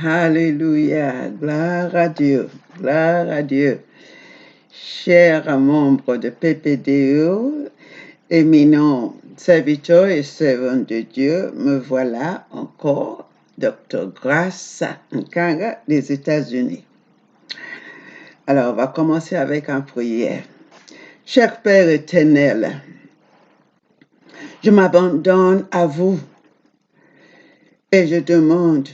Alléluia, gloire à Dieu, gloire à Dieu. Chers membres de PPDO, éminents serviteurs et servantes de Dieu, me voilà encore, Dr. Grace Nkanga des États-Unis. Alors, on va commencer avec une prière. Cher Père éternel, je m'abandonne à vous et je demande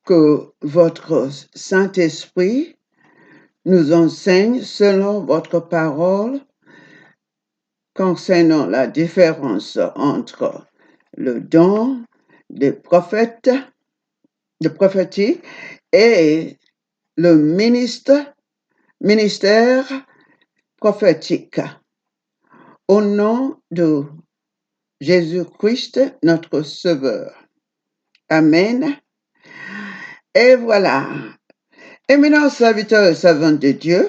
que votre Saint-Esprit nous enseigne selon votre parole concernant la différence entre le don de prophète, de prophétie et le ministère prophétique. Au nom de Jésus-Christ, notre Sauveur. Amen. Et voilà. Éminents serviteurs et servantes de Dieu,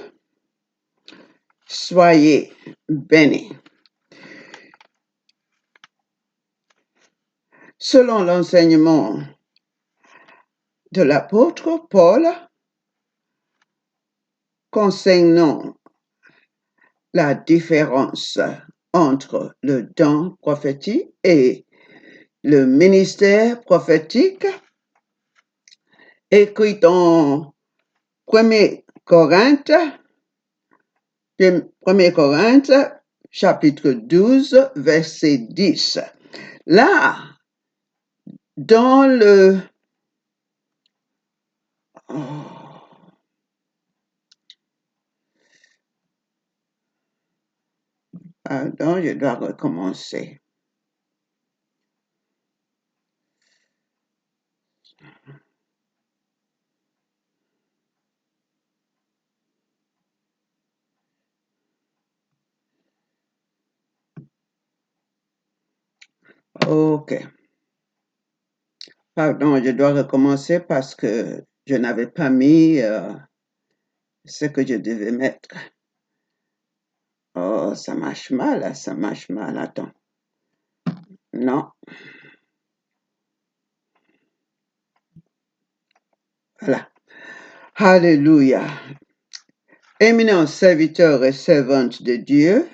soyez bénis. Selon l'enseignement de l'apôtre Paul concernant la différence entre le don prophétique et le ministère prophétique, écrit en 1 Corinthe, chapitre 12, verset 10. Là, dans le... Pardon, je dois recommencer. OK. Pardon, je dois recommencer parce que je n'avais pas mis ce que je devais mettre. Oh, ça marche mal, attends. Non. Voilà. Alléluia. Éminents serviteurs et servantes de Dieu,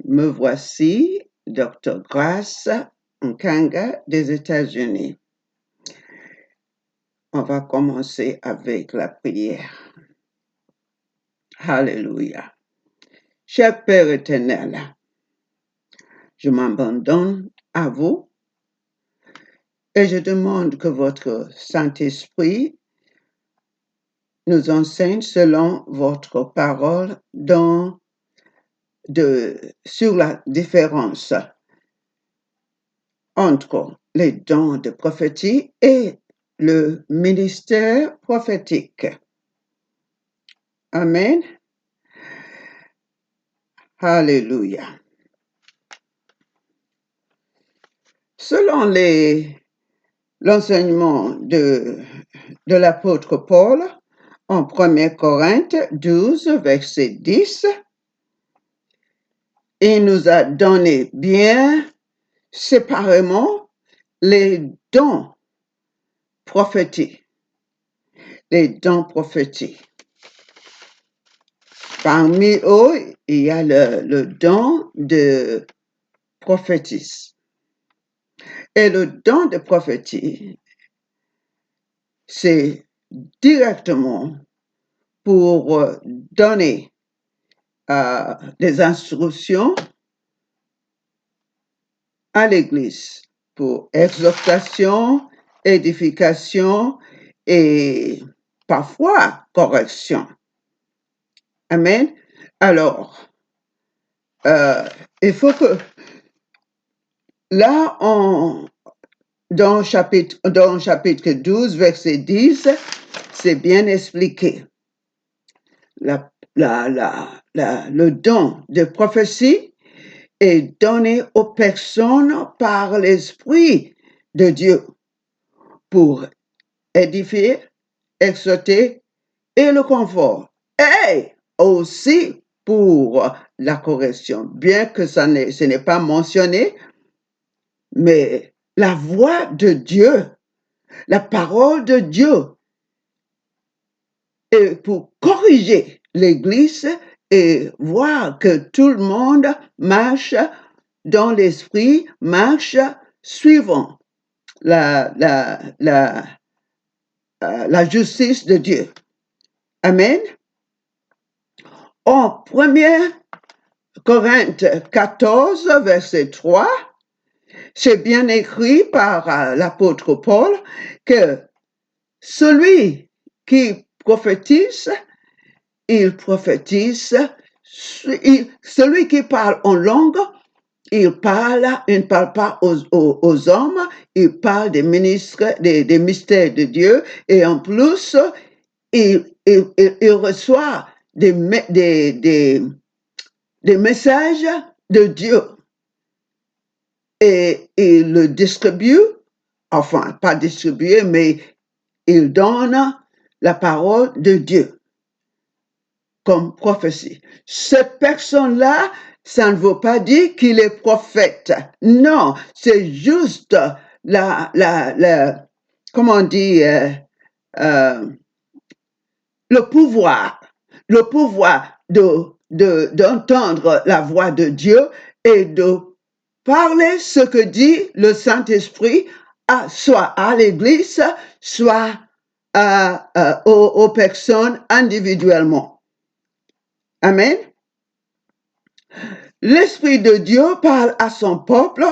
me voici, Dr. Grace Nkanga des États-Unis. On va commencer avec la prière. Alléluia. Cher Père éternel, je m'abandonne à vous et je demande que votre Saint-Esprit nous enseigne selon votre parole sur la différence entre les dons de prophétie et le ministère prophétique. Amen. Alléluia. Selon l'enseignement de l'apôtre Paul, en 1 Corinthe 12, verset 10, il nous a donné bien séparément les dons prophétiques. Les dons prophétiques. Parmi eux, il y a le don de prophétie. Et le don de prophétie, c'est directement pour donner des instructions à l'Église pour exhortation, édification et parfois correction. Amen. Alors, il faut que là, dans chapitre 12, verset 10, c'est bien expliqué. Le don de prophétie est donné aux personnes par l'Esprit de Dieu pour édifier, exhorter et le confort. Et aussi pour la correction. Bien que ce n'est pas mentionné, mais la voix de Dieu, la parole de Dieu, et pour corriger l'Église et voir que tout le monde marche dans l'esprit, marche suivant la justice de Dieu. Amen. En 1 Corinthe 14, verset 3, c'est bien écrit par l'apôtre Paul que celui qui prophétise, il prophétise, celui qui parle en langue, il ne parle pas aux hommes, il parle des ministres, des mystères de Dieu, et en plus, il reçoit des messages de Dieu et il le distribue, enfin, pas distribué, mais il donne la parole de Dieu comme prophétie. Cette personne-là, ça ne veut pas dire qu'il est prophète. Non, c'est juste comment on dit, le pouvoir d'entendre la voix de Dieu et de parler ce que dit le Saint-Esprit, soit à l'Église, soit aux personnes individuellement. Amen. L'Esprit de Dieu parle à son peuple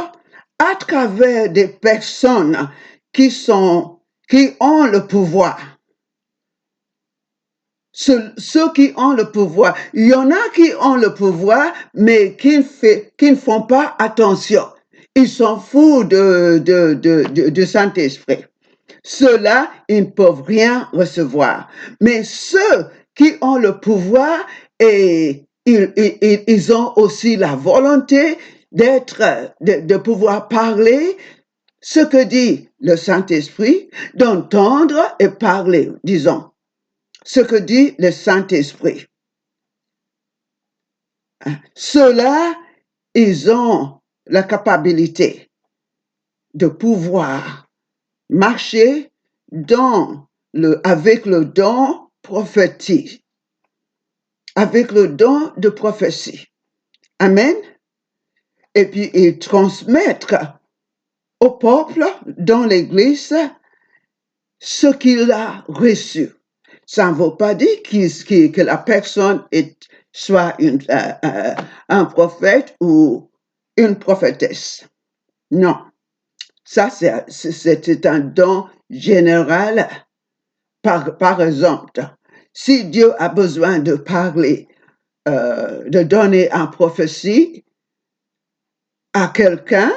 à travers des personnes qui ont le pouvoir. Ceux qui ont le pouvoir. Il y en a qui ont le pouvoir, mais qui ne font pas attention. Ils s'en foutent du Saint-Esprit. Ceux-là, ils ne peuvent rien recevoir. Mais ceux qui ont le pouvoir, et ils ont aussi la volonté de pouvoir parler ce que dit le Saint-Esprit, d'entendre et parler, disons, ce que dit le Saint-Esprit. Ceux-là, ils ont la capacité de pouvoir marcher avec le don prophétique, avec le don de prophétie. Amen. Et puis, ils transmettent au peuple dans l'Église ce qu'il a reçu. Ça ne veut pas dire que la personne soit un prophète ou une prophétesse. Non. Ça, c'est un don général. Par exemple, si Dieu a besoin de parler, de donner une prophétie à quelqu'un,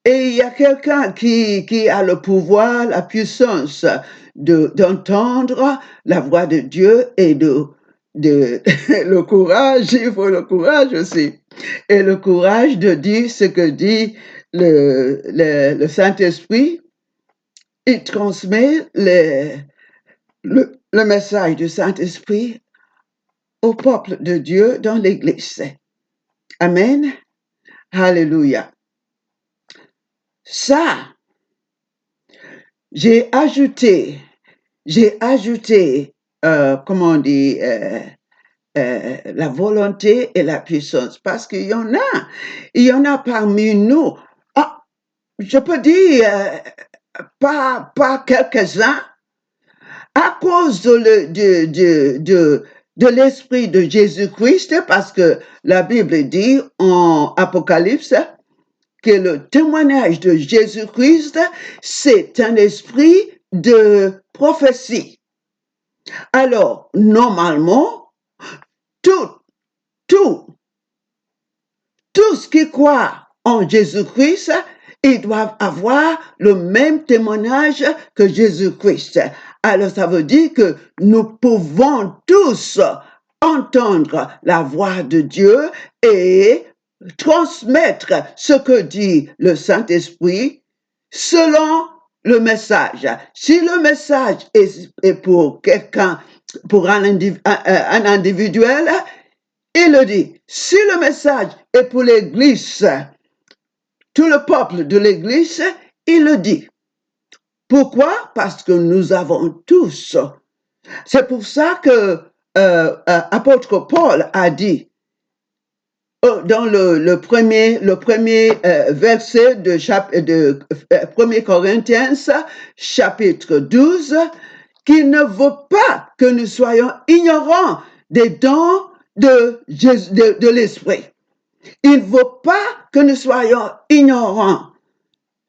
et il y a quelqu'un qui a le pouvoir, la puissance d'entendre la voix de Dieu et le courage, il faut le courage aussi. Et le courage de dire ce que dit le Saint-Esprit, il transmet le message du Saint-Esprit au peuple de Dieu dans l'Église. Amen. Alléluia. Ça, j'ai ajouté, comment on dit, la volonté et la puissance, parce qu'il y en a parmi nous, je peux dire, pas quelques-uns, à cause de l'Esprit de Jésus-Christ, parce que la Bible dit en Apocalypse que le témoignage de Jésus-Christ, c'est un esprit de prophétie. Alors, normalement, tous ce qui croient en Jésus-Christ, ils doivent avoir le même témoignage que Jésus-Christ. Alors, ça veut dire que nous pouvons tous entendre la voix de Dieu et transmettre ce que dit le Saint-Esprit selon le message. Si le message est pour quelqu'un, pour un individuel, il le dit. Si le message est pour l'Église, tout le peuple de l'Église, il le dit. Pourquoi? Parce que nous avons tous. C'est pour ça que apôtre Paul a dit dans le premier verset de 1 Corinthiens, chapitre 12, qu'il ne veut pas que nous soyons ignorants des dons de l'Esprit. Il ne veut pas que nous soyons ignorants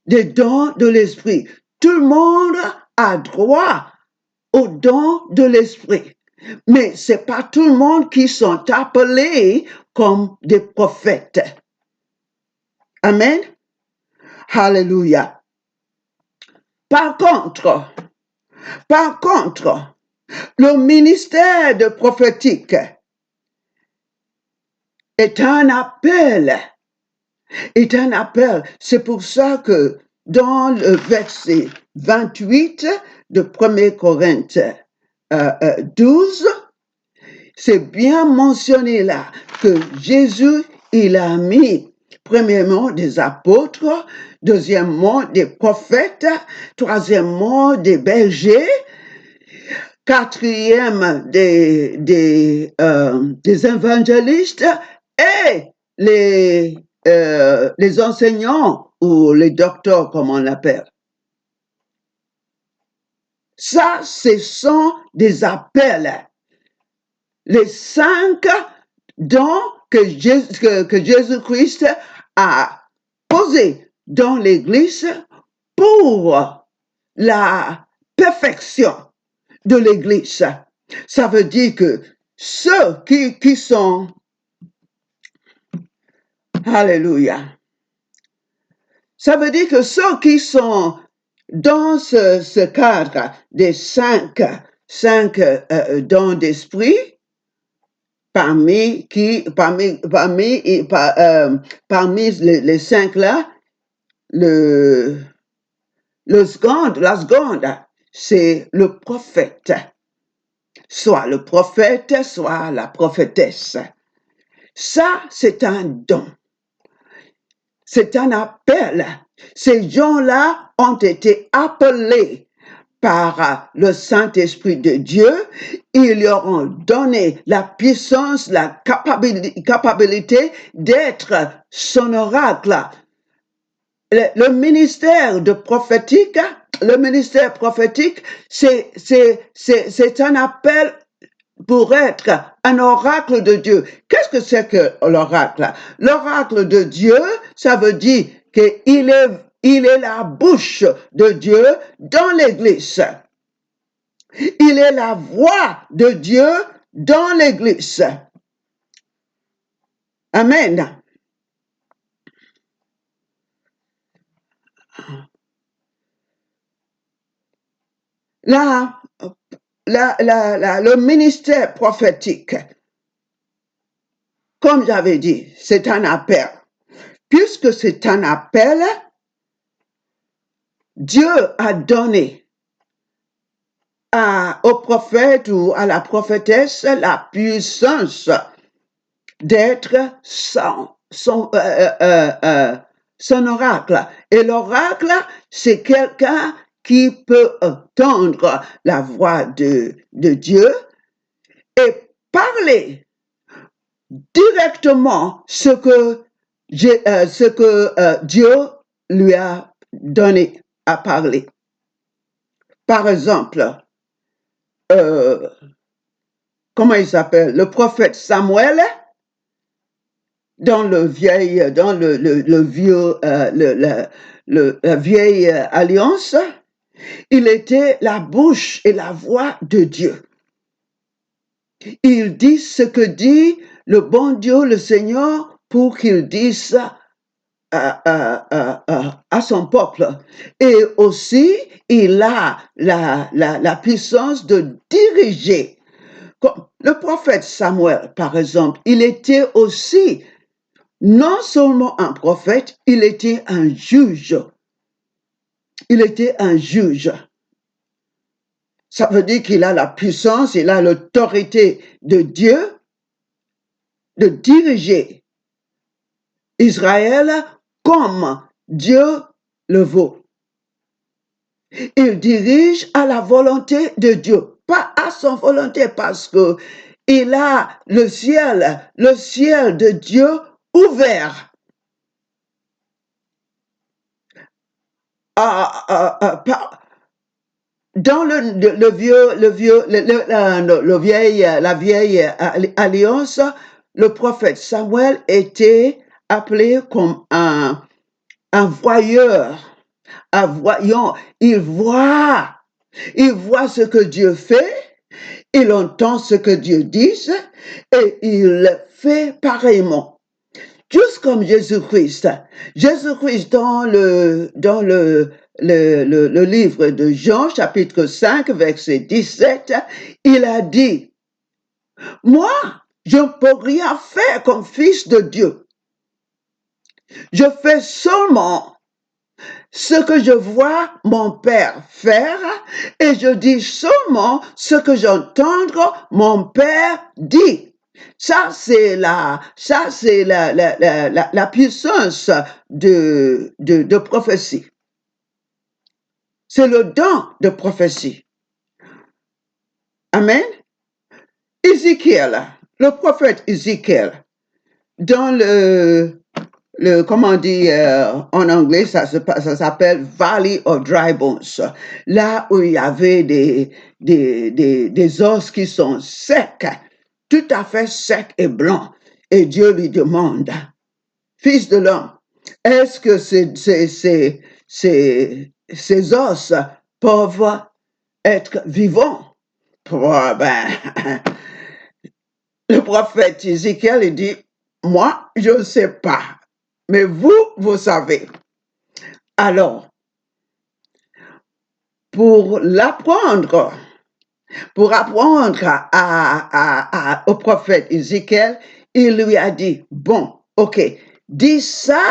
des dons de l'Esprit. Tout le monde a droit aux dons de l'Esprit. Mais ce n'est pas tout le monde qui sont appelés comme des prophètes. Amen. Alléluia. Par contre, le ministère de prophétique est un appel. C'est pour ça que dans le verset 28 de 1 Corinthiens 12, c'est bien mentionné là que Jésus, il a mis premièrement des apôtres, deuxièmement des prophètes, troisièmement des bergers, quatrième des évangélistes et les enseignants ou les docteurs, comme on l'appelle. Ça, ce sont des appels. Les 5 dons que Jésus-Christ a posés dans l'Église pour la perfection de l'Église. Ça veut dire que ceux qui sont... Alléluia. Ça veut dire que ceux qui sont dans ce cadre des 5 dons d'esprit, parmi les 5 là, la seconde, c'est le prophète. Soit le prophète, soit la prophétesse. Ça, c'est un don. C'est un appel. Ces gens-là ont été appelés par le Saint-Esprit de Dieu. Ils leur ont donné la puissance, la capacité d'être son oracle. Le ministère prophétique, c'est un appel pour être un oracle de Dieu. Qu'est-ce que c'est que l'oracle? L'oracle de Dieu, ça veut dire qu'il est la bouche de Dieu dans l'Église. Il est la voix de Dieu dans l'Église. Amen. Le ministère prophétique, comme j'avais dit, c'est un appel. Puisque c'est un appel, Dieu a donné au prophète ou à la prophétesse la puissance d'être son oracle. Et l'oracle, c'est quelqu'un qui peut entendre la voix de Dieu et parler directement ce que Dieu lui a donné à parler. Par exemple, comment il s'appelle? Le prophète Samuel, dans la vieille alliance, il était la bouche et la voix de Dieu. Il dit ce que dit le bon Dieu, le Seigneur, pour qu'il dise à son peuple. Et aussi, il a la puissance de diriger. Le prophète Samuel, par exemple, il était aussi non seulement un prophète, il était un juge. Il était un juge. Ça veut dire qu'il a la puissance, il a l'autorité de Dieu de diriger Israël comme Dieu le vaut. Il dirige à la volonté de Dieu, pas à son volonté, parce que il a le ciel de Dieu ouvert. Dans la vieille alliance, le prophète Samuel était appelé comme un voyeur, un voyant. Il voit ce que Dieu fait, il entend ce que Dieu dit et il fait pareillement. Juste comme Jésus-Christ. Jésus-Christ dans le livre de Jean, chapitre 5, verset 17, il a dit, moi, je ne peux rien faire comme fils de Dieu. Je fais seulement ce que je vois mon Père faire et je dis seulement ce que j'entends mon Père dire. Ça, c'est la puissance de prophétie. C'est le don de prophétie. Amen. Ézéchiel, le prophète Ézéchiel, dans comment on dit en anglais, ça s'appelle Valley of Dry Bones. Là où il y avait des os qui sont secs, tout à fait secs et blancs. Et Dieu lui demande, Fils de l'homme, est-ce que ces os peuvent être vivants? Le prophète Ézéchiel dit, moi, je ne sais pas, mais vous savez. Alors, pour apprendre au prophète Ézéchiel, il lui a dit, bon, ok, dis ça,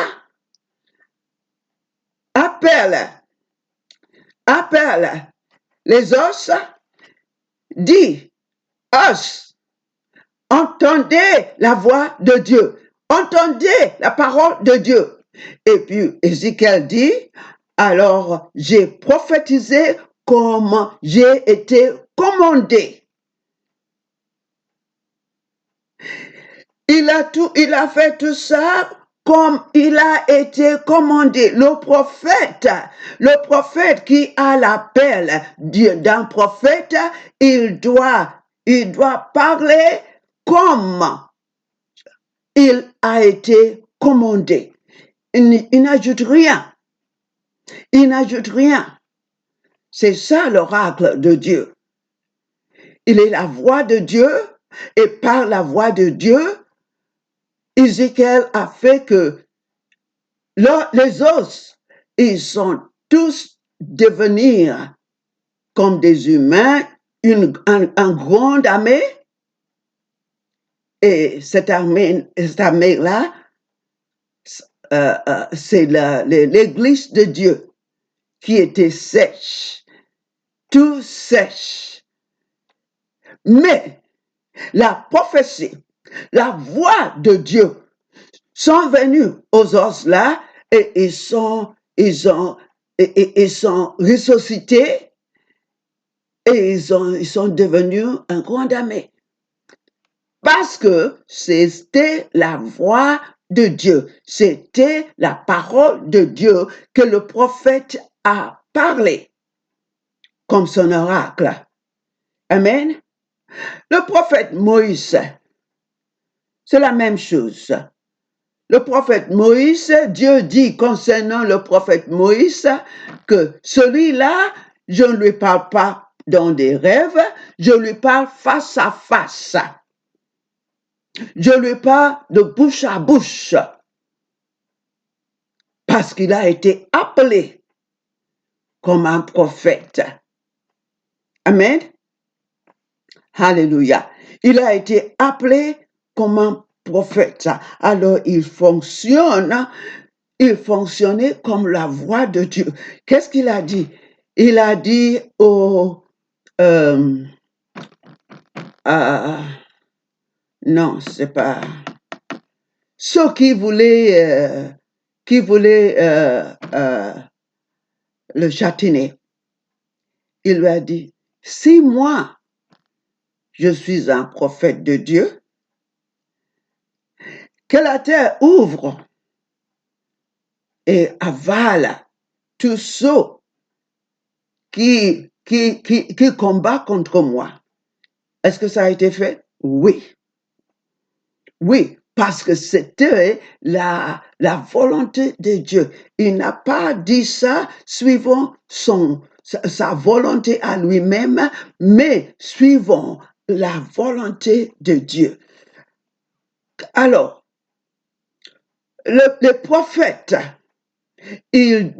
appelle les os, dis, os, entendez la voix de Dieu, entendez la parole de Dieu. Et puis Ézéchiel dit, alors j'ai prophétisé comme j'ai été commandé. Il a fait tout ça comme il a été commandé. Le prophète qui a l'appel d'un prophète, il doit parler comme il a été commandé. Il n'ajoute rien. Il n'ajoute rien. C'est ça l'oracle de Dieu. Il est la voix de Dieu et par la voix de Dieu, Ézéchiel a fait que les os, ils sont tous devenir comme des humains, une grande armée. Et cette armée-là, c'est l'église de Dieu qui était sèche, tout sèche. Mais la prophétie, la voix de Dieu sont venus aux os là et ils sont ressuscités et ils sont devenus un grand armée. Parce que c'était la voix de Dieu, c'était la parole de Dieu que le prophète a parlé comme son oracle. Amen. Le prophète Moïse, c'est la même chose. Le prophète Moïse, Dieu dit concernant le prophète Moïse que celui-là, je ne lui parle pas dans des rêves, je lui parle face à face. Je lui parle de bouche à bouche parce qu'il a été appelé comme un prophète. Amen. Alléluia. Il a été appelé comme un prophète. Alors il fonctionnait comme la voix de Dieu. Qu'est-ce qu'il a dit? Il a dit non, c'est pas ceux qui voulaient qui voulait le châtiner. Il lui a dit, si moi, je suis un prophète de Dieu, que la terre ouvre et avale tous ceux qui combattent contre moi. Est-ce que ça a été fait? Oui. Oui, parce que c'était la volonté de Dieu. Il n'a pas dit ça suivant sa volonté à lui-même, mais suivant la volonté de Dieu. Alors, les prophètes, ils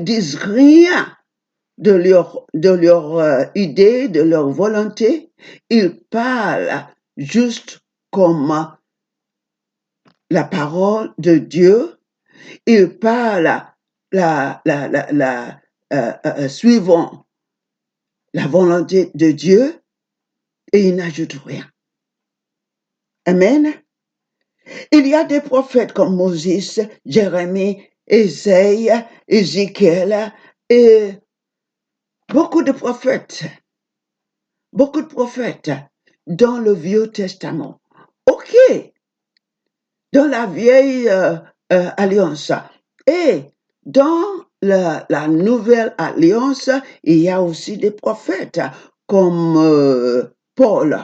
disent rien de leur idée, de leur volonté. Ils parlent juste comme la parole de Dieu. Ils parlent suivant la volonté de Dieu et ils n'ajoutent rien. Amen. Il y a des prophètes comme Moïse, Jérémie, Ésaïe, Ézéchiel et beaucoup de prophètes dans le Vieux Testament. OK, dans la vieille alliance. Et dans la nouvelle alliance, il y a aussi des prophètes comme Paul.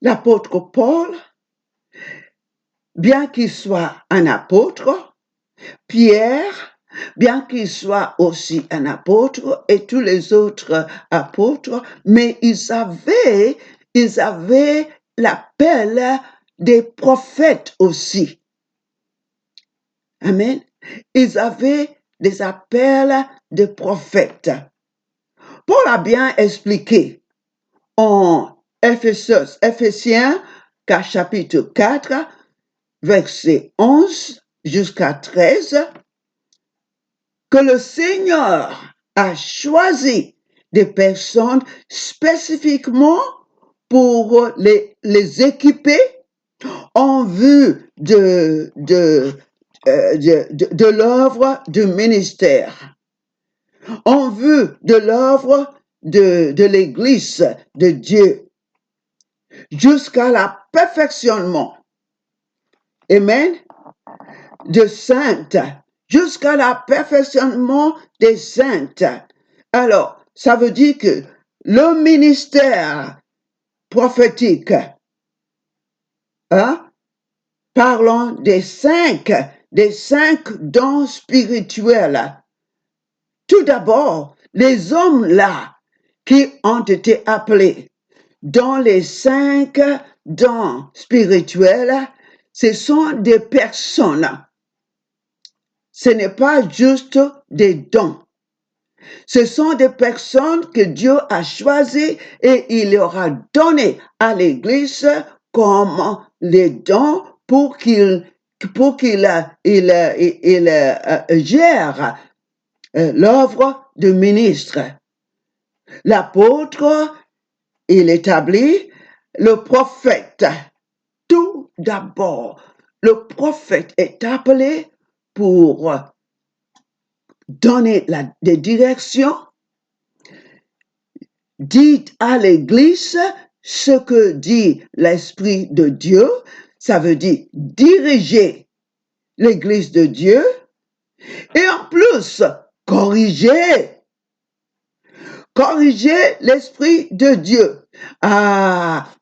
L'apôtre Paul, bien qu'il soit un apôtre, Pierre, bien qu'il soit aussi un apôtre, et tous les autres apôtres, mais ils avaient l'appel des prophètes aussi. Amen. Ils avaient des appels de prophètes. Paul a bien expliqué en Éphésiens chapitre 4, verset 11 jusqu'à 13, que le Seigneur a choisi des personnes spécifiquement pour les équiper en vue de l'œuvre du ministère, en vue de l'œuvre de l'Église de Dieu, jusqu'à la perfectionnement. Amen. De saintes, jusqu'à la perfectionnement des saintes. Alors, ça veut dire que le ministère prophétique, parlons des cinq dons spirituels. Tout d'abord, les hommes là qui ont été appelés dans les 5 dons spirituels, ce sont des personnes. Ce n'est pas juste des dons. Ce sont des personnes que Dieu a choisies et il leur a donné à l'Église comme les dons pour qu'il gère l'œuvre de ministre. L'apôtre, il établit le prophète. Tout d'abord, le prophète est appelé pour donner des directions, dites à l'Église ce que dit l'Esprit de Dieu, ça veut dire diriger l'Église de Dieu et en plus corriger l'Esprit de Dieu.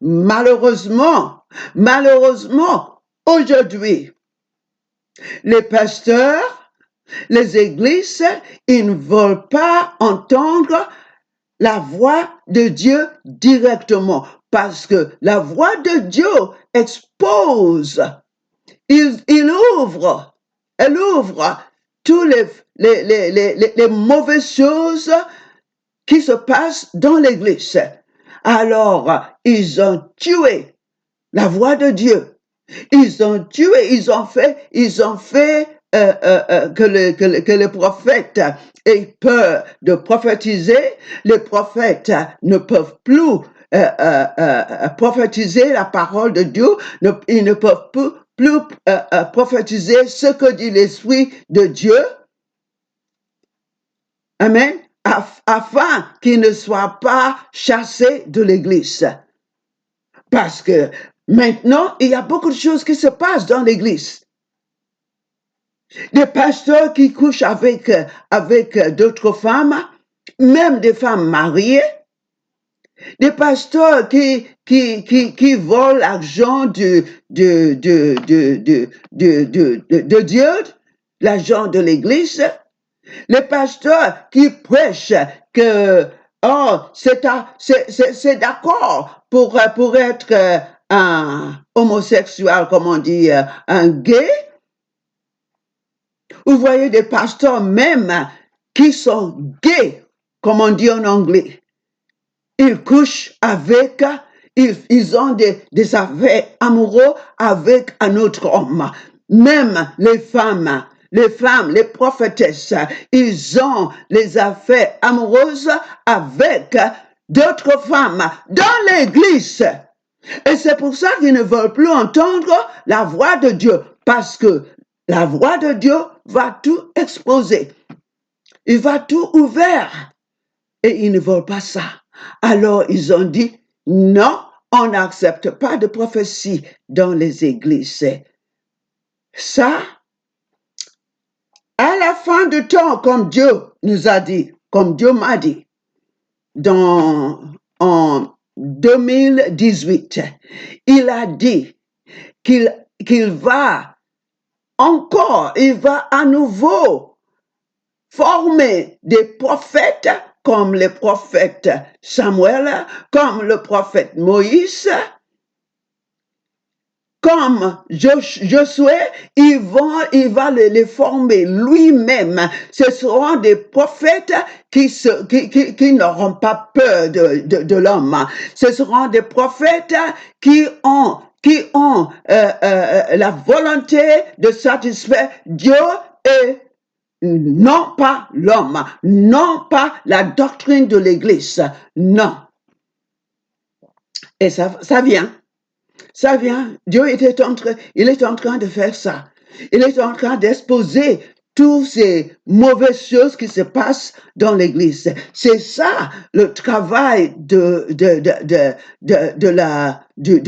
Malheureusement, aujourd'hui, les pasteurs, les églises, ils ne veulent pas entendre la voix de Dieu directement parce que la voix de Dieu expose, elle ouvre tous les mauvaises choses qui se passent dans l'église. Alors, ils ont tué la voix de Dieu. Ils ont fait que les prophètes aient peur de prophétiser. Les prophètes ne peuvent plus prophétiser la parole de Dieu. Ils ne peuvent plus prophétiser ce que dit l'Esprit de Dieu. Amen. Afin qu'il ne soit pas chassé de l'Église. Parce que maintenant, il y a beaucoup de choses qui se passent dans l'Église. Des pasteurs qui couchent avec d'autres femmes, même des femmes mariées, des pasteurs qui volent l'argent de Dieu, l'argent de l'Église, les pasteurs qui prêchent que c'est d'accord pour être un homosexuel, comme on dit, un gay. Vous voyez des pasteurs même qui sont gays, comme on dit en anglais. Ils couchent avec, ils ont des affaires amoureux avec un autre homme. Même les femmes, les prophétesses, ils ont les affaires amoureuses avec d'autres femmes dans l'église. Et c'est pour ça qu'ils ne veulent plus entendre la voix de Dieu, parce que la voix de Dieu va tout exposer. Il va tout ouvert. Et ils ne veulent pas ça. Alors ils ont dit, non, on n'accepte pas de prophétie dans les églises. Ça, à la fin du temps, comme Dieu nous a dit, comme Dieu m'a dit, en 2018, il a dit qu'il va encore, il va à nouveau former des prophètes comme le prophète Samuel, comme le prophète Moïse, comme Josué, il va les former lui-même. Ce seront des prophètes qui n'auront pas peur de l'homme. Ce seront des prophètes qui ont la volonté de satisfaire Dieu et non pas l'homme, non pas la doctrine de l'Église, non. Et ça vient. Ça vient. Dieu il est en train de faire ça. Il est en train d'exposer toutes ces mauvaises choses qui se passent dans l'Église. C'est ça le travail du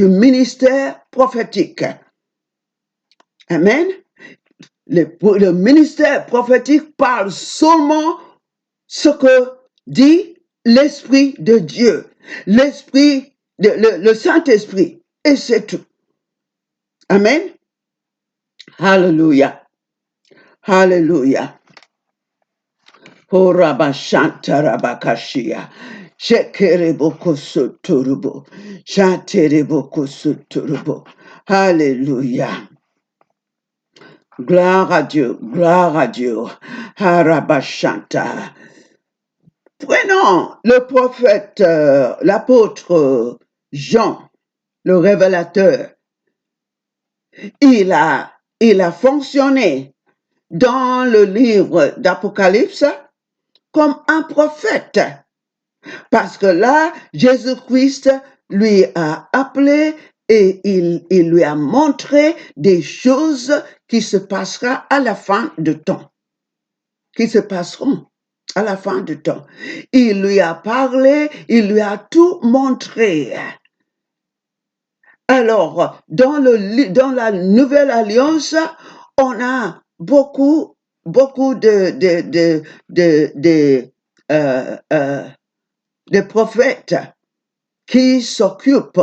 ministère prophétique. Amen. Le ministère prophétique parle seulement ce que dit l'Esprit de Dieu, le Saint-Esprit, et c'est tout. Amen. Hallelujah. Hallelujah. Horabashanta rabakashia. Shekereboko soturubo. Shatereboko soturubo. Hallelujah. Gloire à Dieu, gloire à Dieu. Harabashanta. Prenons le prophète, l'apôtre Jean, le révélateur. Il a fonctionné dans le livre d'Apocalypse comme un prophète. Parce que là, Jésus-Christ lui a appelé et il lui a montré des choses qui se passeront à la fin du temps. Qui se passeront à la fin du temps. Il lui a parlé, il lui a tout montré. Alors, dans la Nouvelle Alliance, on a beaucoup de prophètes qui s'occupent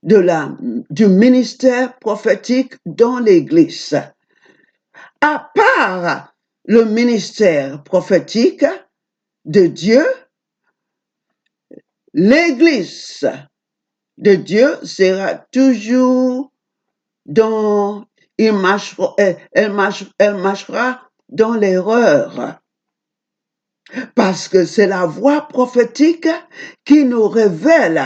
du ministère prophétique dans l'Église. À part le ministère prophétique de Dieu, l'Église de Dieu sera toujours elle marchera dans l'erreur. Parce que c'est la voix prophétique qui nous révèle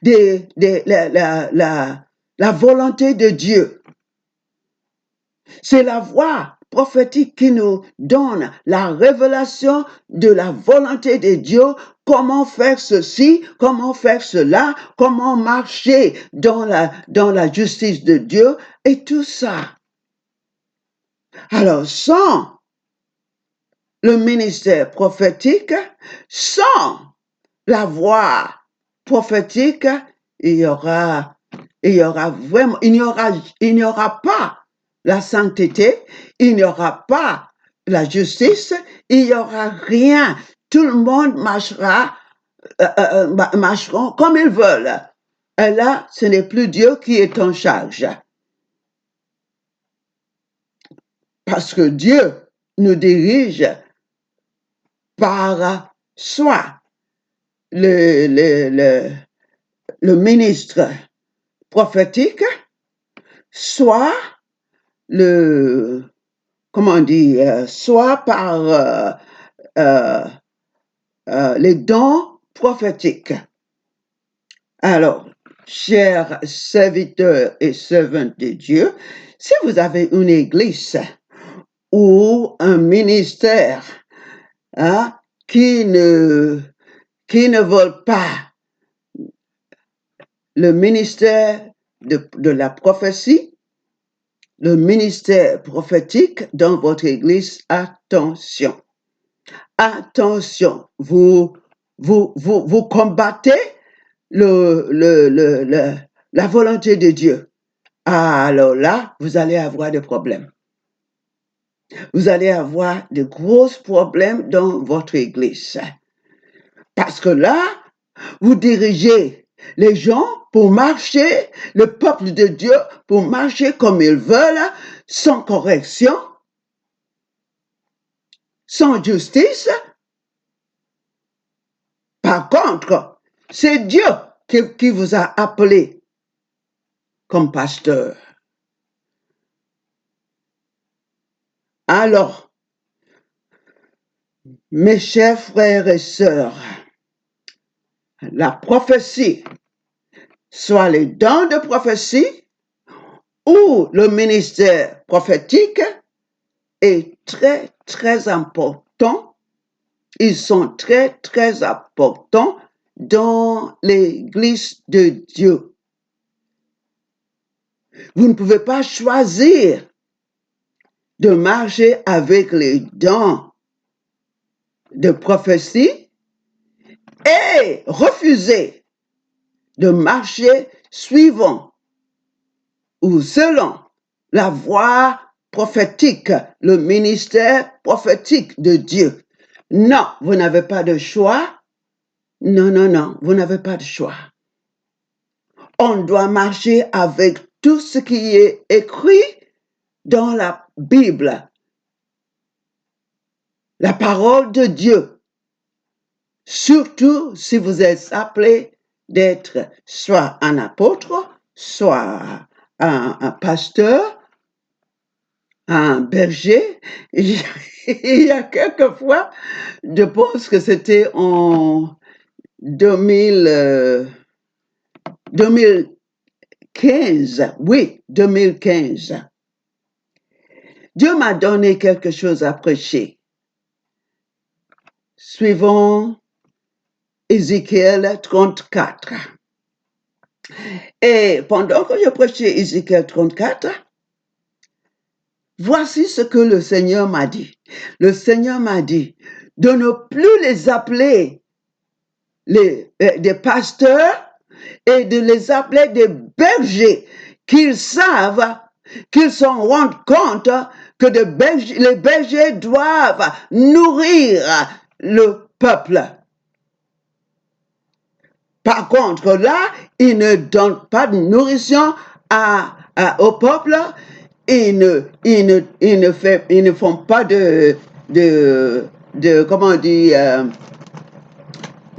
la volonté de Dieu. C'est la voix prophétique qui nous donne la révélation de la volonté de Dieu, comment faire ceci, comment faire cela, comment marcher dans la justice de Dieu et tout ça. Alors, sans le ministère prophétique, sans la voix prophétique, il n'y aura pas la sainteté, il n'y aura pas la justice, il n'y aura rien. Tout le monde marcheront comme ils veulent. Et là, ce n'est plus Dieu qui est en charge. Parce que Dieu nous dirige par soit le ministre prophétique, soit soit par les dons prophétiques. Alors, chers serviteurs et servantes de Dieu, si vous avez une église ou un ministère qui ne veulent pas le ministère de la prophétie, le ministère prophétique dans votre église, attention. Attention, vous combattez la volonté de Dieu. Alors là, vous allez avoir des problèmes. Vous allez avoir de gros problèmes dans votre église. Parce que là, vous dirigez les gens pour marcher, le peuple de Dieu pour marcher comme ils veulent, sans correction, sans justice. Par contre, c'est Dieu qui vous a appelé comme pasteur. Alors, mes chers frères et sœurs, la prophétie, soit les dons de prophétie ou le ministère prophétique, est très, très important. Ils sont très, très importants dans l'Église de Dieu. Vous ne pouvez pas choisir de marcher avec les dons de prophétie et refuser de marcher suivant ou selon la voie prophétique, le ministère prophétique de Dieu. Non, vous n'avez pas de choix. Non, vous n'avez pas de choix. On doit marcher avec tout ce qui est écrit dans la Bible, la parole de Dieu. Surtout si vous êtes appelé d'être soit un apôtre, soit un pasteur, un berger. Il y a quelques fois, je pense que c'était en 2015, oui, 2015. Dieu m'a donné quelque chose à prêcher. Suivons Ézéchiel 34. Et pendant que je prêchais Ézéchiel 34, voici ce que le Seigneur m'a dit. Le Seigneur m'a dit de ne plus les appeler des pasteurs et de les appeler des bergers, qu'ils savent, qu'ils se rendent compte que les bergers doivent nourrir le peuple. Par contre, là, ils ne donnent pas de nourriture au peuple. Ils ne font pas de comment on dit,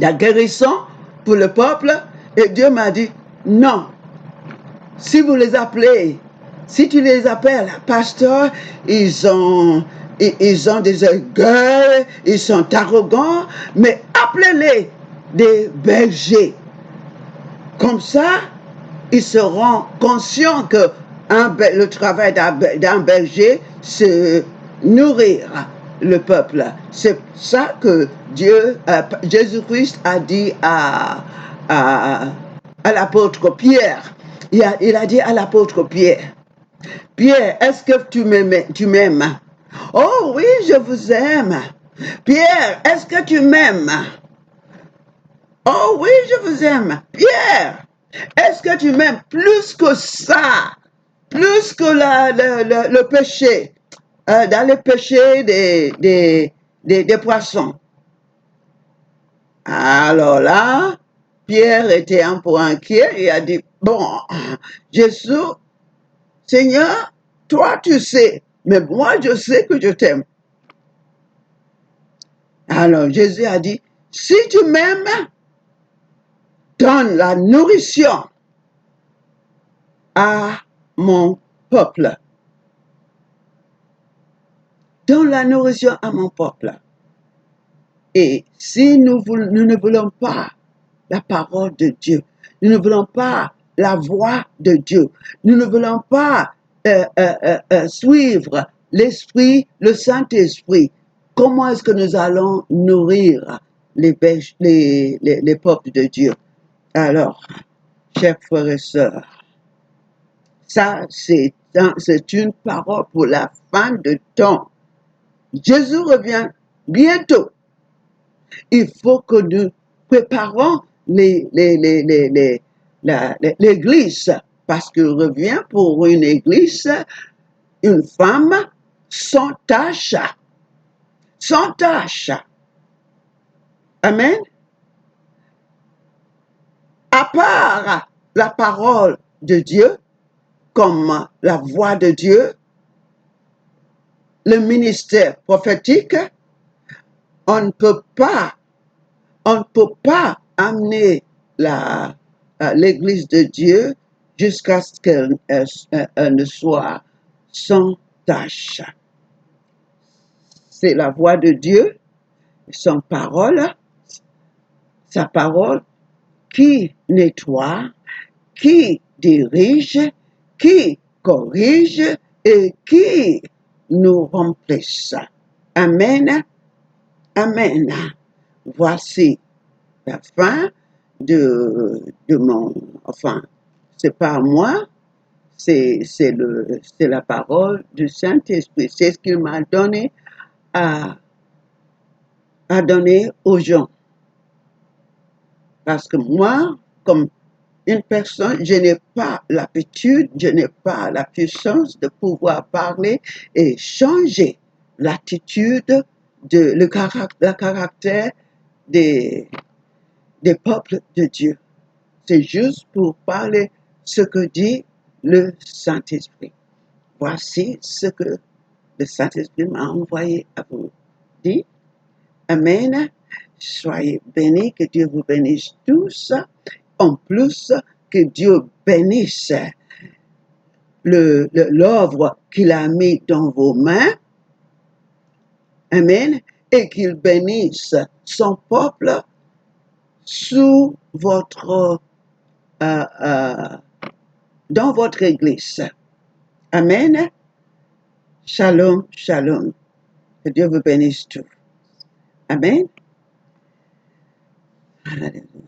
la guérison pour le peuple. Et Dieu m'a dit, non, si vous les appelez, si tu les appelles pasteurs, ils ont des orgueils, ils sont arrogants, mais appelez-les des bergers. Comme ça, ils seront conscients que le travail d'un berger, c'est nourrir le peuple. C'est ça que Jésus-Christ a dit à l'apôtre Pierre. Il a dit à l'apôtre Pierre, Pierre, est-ce que tu m'aimes? Oh oui, je vous aime. Pierre, est-ce que tu m'aimes? Oh oui, je vous aime. Pierre, est-ce que tu m'aimes plus que ça? Plus que le péché, dans le péché des poissons. Alors là, Pierre était un peu inquiet et a dit, bon, Jésus, Seigneur, toi tu sais, mais moi je sais que je t'aime. Alors Jésus a dit, si tu m'aimes, donne la nourriture à mon peuple. Donne la nourriture à mon peuple. Et si nous ne voulons pas la parole de Dieu, nous ne voulons pas la voix de Dieu, nous ne voulons pas suivre l'Esprit, le Saint-Esprit, comment est-ce que nous allons nourrir les peuples de Dieu? Alors, chers frères et sœurs, ça c'est une parole pour la fin de temps. Jésus revient bientôt. Il faut que nous préparons l'église, parce qu'il revient pour une église, une femme sans tâche. Sans tâche. Amen. À part la parole de Dieu, comme la voix de Dieu, le ministère prophétique, on ne peut pas amener l'église de Dieu jusqu'à ce qu'elle ne soit sans tâche. C'est la voix de Dieu, sa parole qui nettoie, qui dirige, qui corrige et qui nous remplisse. Amen. Amen. Voici la fin de mon, enfin, c'est pas moi, c'est la parole du Saint-Esprit. C'est ce qu'il m'a donné à donner aux gens. Parce que moi, comme une personne, je n'ai pas l'aptitude, je n'ai pas la puissance de pouvoir parler et changer l'attitude, le caractère des peuples de Dieu. C'est juste pour parler ce que dit le Saint-Esprit. Voici ce que le Saint-Esprit m'a envoyé à vous dire. Amen. Soyez bénis, que Dieu vous bénisse tous. En plus, que Dieu bénisse l'œuvre qu'il a mis dans vos mains. Amen. Et qu'il bénisse son peuple sous votre dans votre église. Amen. Shalom, shalom. Que Dieu vous bénisse tous. Amen. Hallelujah.